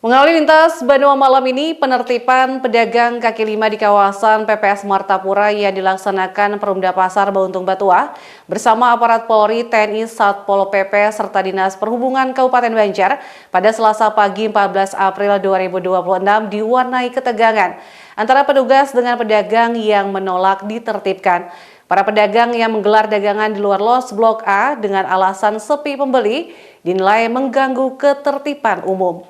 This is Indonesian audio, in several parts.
Mengawali lintas Banua malam ini, penertiban pedagang kaki lima di kawasan PPS Martapura yang dilaksanakan Perumda Pasar Bauntung Batua bersama aparat Polri, TNI, Satpol PP, serta Dinas Perhubungan Kabupaten Banjar pada Selasa pagi 14 April 2026 diwarnai ketegangan antara petugas dengan pedagang yang menolak ditertibkan. Para pedagang yang menggelar dagangan di luar los Blok A dengan alasan sepi pembeli dinilai mengganggu ketertiban umum.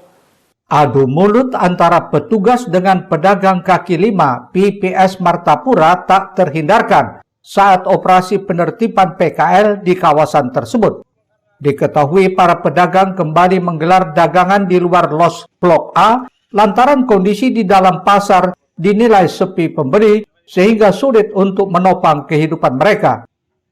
Adu mulut antara petugas dengan pedagang kaki lima PPS Martapura tak terhindarkan saat operasi penertiban PKL di kawasan tersebut. Diketahui para pedagang kembali menggelar dagangan di luar los Blok A lantaran kondisi di dalam pasar dinilai sepi pembeli sehingga sulit untuk menopang kehidupan mereka.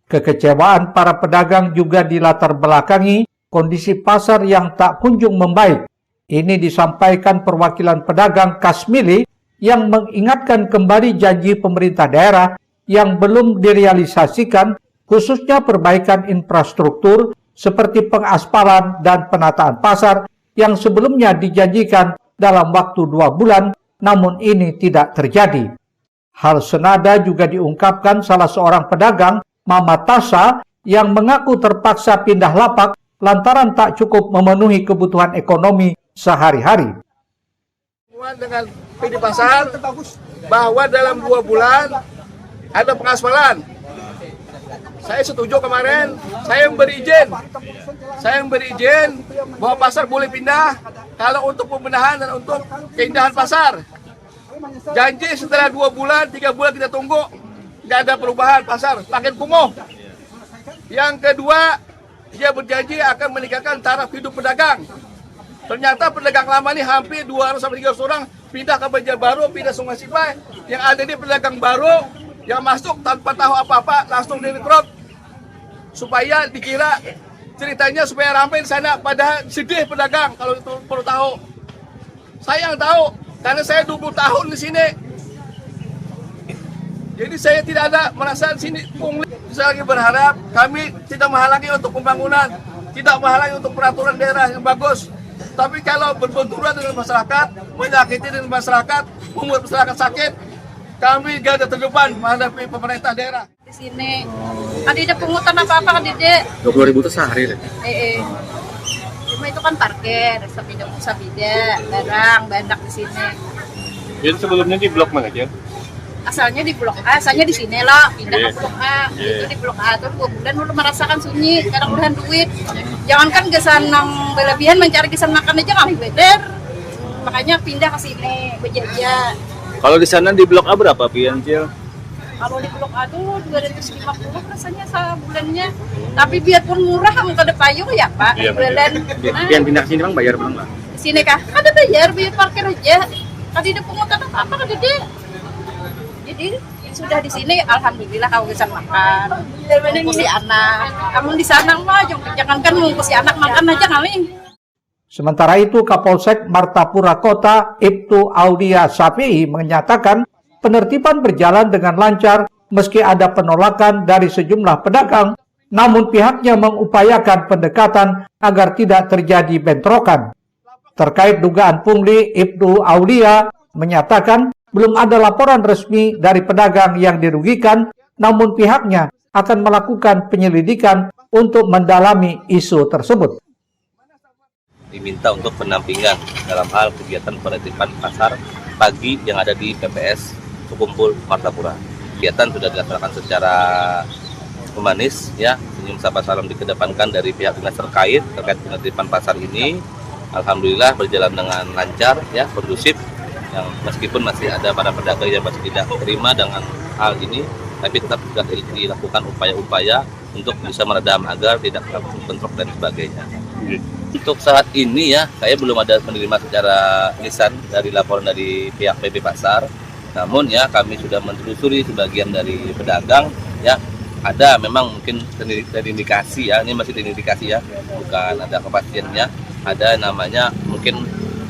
Kekecewaan para pedagang juga dilatar belakangi kondisi pasar yang tak kunjung membaik. Ini disampaikan perwakilan pedagang Kasmili yang mengingatkan kembali janji pemerintah daerah yang belum direalisasikan, khususnya perbaikan infrastruktur seperti pengaspalan dan penataan pasar yang sebelumnya dijanjikan dalam waktu 2 bulan, namun ini tidak terjadi. Hal senada juga diungkapkan salah seorang pedagang, Mama Tasa, yang mengaku terpaksa pindah lapak lantaran tak cukup memenuhi kebutuhan ekonomi sehari-hari. Dengan PD Pasar bahwa dalam 2 bulan ada pengaspalan. Saya setuju kemarin, saya memberi izin bahwa pasar boleh pindah kalau untuk pembenahan dan untuk keindahan pasar. Janji setelah 2 bulan, 3 bulan kita tunggu, tidak ada perubahan pasar, makin kumuh. Yang kedua, dia berjanji akan meningkatkan taraf hidup pedagang. Ternyata pedagang lama ini hampir 200-300 orang pindah ke Banjarbaru, pindah Sungai Sipai. Yang ada ini pedagang baru yang masuk tanpa tahu apa-apa, langsung direkrut supaya dikira ceritanya supaya ramai di sana. Padahal sedih pedagang kalau itu perlu tahu. Saya yang tahu karena saya 20 tahun di sini. Jadi saya tidak ada merasa di sini pungli. Saya lagi berharap kami tidak menghalangi untuk pembangunan, tidak menghalangi untuk peraturan daerah yang bagus. Tapi kalau berbenturan dengan masyarakat, menyakiti dengan masyarakat, membuat masyarakat sakit, kami garda terdepan menghadapi pemerintah daerah. Di sini, ada pungutan apa-apa kan Dede? 20.000 itu sehari deh? Cuma itu kan parkir, sabida, barang, banyak di sini. Jadi sebelumnya di blok mana aja? Asalnya di blok A, asalnya di sini lah, pindah ke blok A. Itu di blok A, terus 2 bulan udah merasakan sunyi, kadang udahan duit. Jangankan kesan yang berlebihan mencari kesan makan aja nggak bener. Makanya pindah ke sini, berjajan. Kalau di sana di blok A berapa pian, Cil? Kalau di blok A tuh 250 rasanya sebulannya. Tapi biarpun murah muka ada payung ya Pak, Iya, bulan. Pian pindah ke sini bang bayar belum bang? Di sini kah? Ada bayar parkir aja. Tadi ada pungutan apa-apa kan Dede? Jadi sudah di sini alhamdulillah kamu bisa makan, mengungsi anak. Kamu di sana mah jangankan mengungsi anak makan aja kami. Sementara itu Kapolsek Martapura Kota Ibtu Aulia Syafi'i menyatakan penertiban berjalan dengan lancar meski ada penolakan dari sejumlah pedagang, namun pihaknya mengupayakan pendekatan agar tidak terjadi bentrokan. Terkait dugaan pungli, Ibtu Aulia menyatakan belum ada laporan resmi dari pedagang yang dirugikan, namun pihaknya akan melakukan penyelidikan untuk mendalami isu tersebut. Diminta untuk pendampingan dalam hal kegiatan penertiban pasar pagi yang ada di PPS Sukumpul Martapura. Kegiatan sudah dilaksanakan secara humanis, ya, senyum sapa salam dikedepankan dari pihak dinas terkait penertiban pasar ini. Alhamdulillah berjalan dengan lancar, ya, kondusif. Yang meskipun masih ada para pedagang yang masih tidak terima dengan hal ini, tapi tetap sudah dilakukan upaya-upaya untuk bisa meredam agar tidak bentrok dan sebagainya. Untuk saat ini ya, saya belum ada menerima secara lisan dari laporan dari pihak PB Pasar. Namun ya, kami sudah menelusuri sebagian dari pedagang, ya, ada memang mungkin terindikasi ya, ini masih terindikasi ya, bukan ada kepastiannya, ada namanya mungkin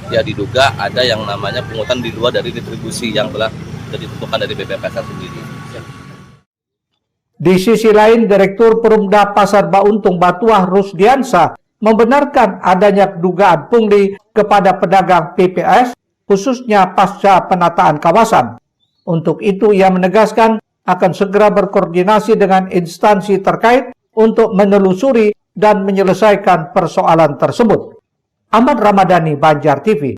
ya diduga ada yang namanya pungutan di luar dari distribusi yang telah ditentukan dari PB Pasar sendiri. Di sisi lain, Direktur Perumda Pasar Bauntung Batua Rusdiansa membenarkan adanya dugaan pungli kepada pedagang PPS, khususnya pasca penataan kawasan. Untuk itu ia menegaskan akan segera berkoordinasi dengan instansi terkait untuk menelusuri dan menyelesaikan persoalan tersebut. Ahmad Ramadhani, Banjar TV.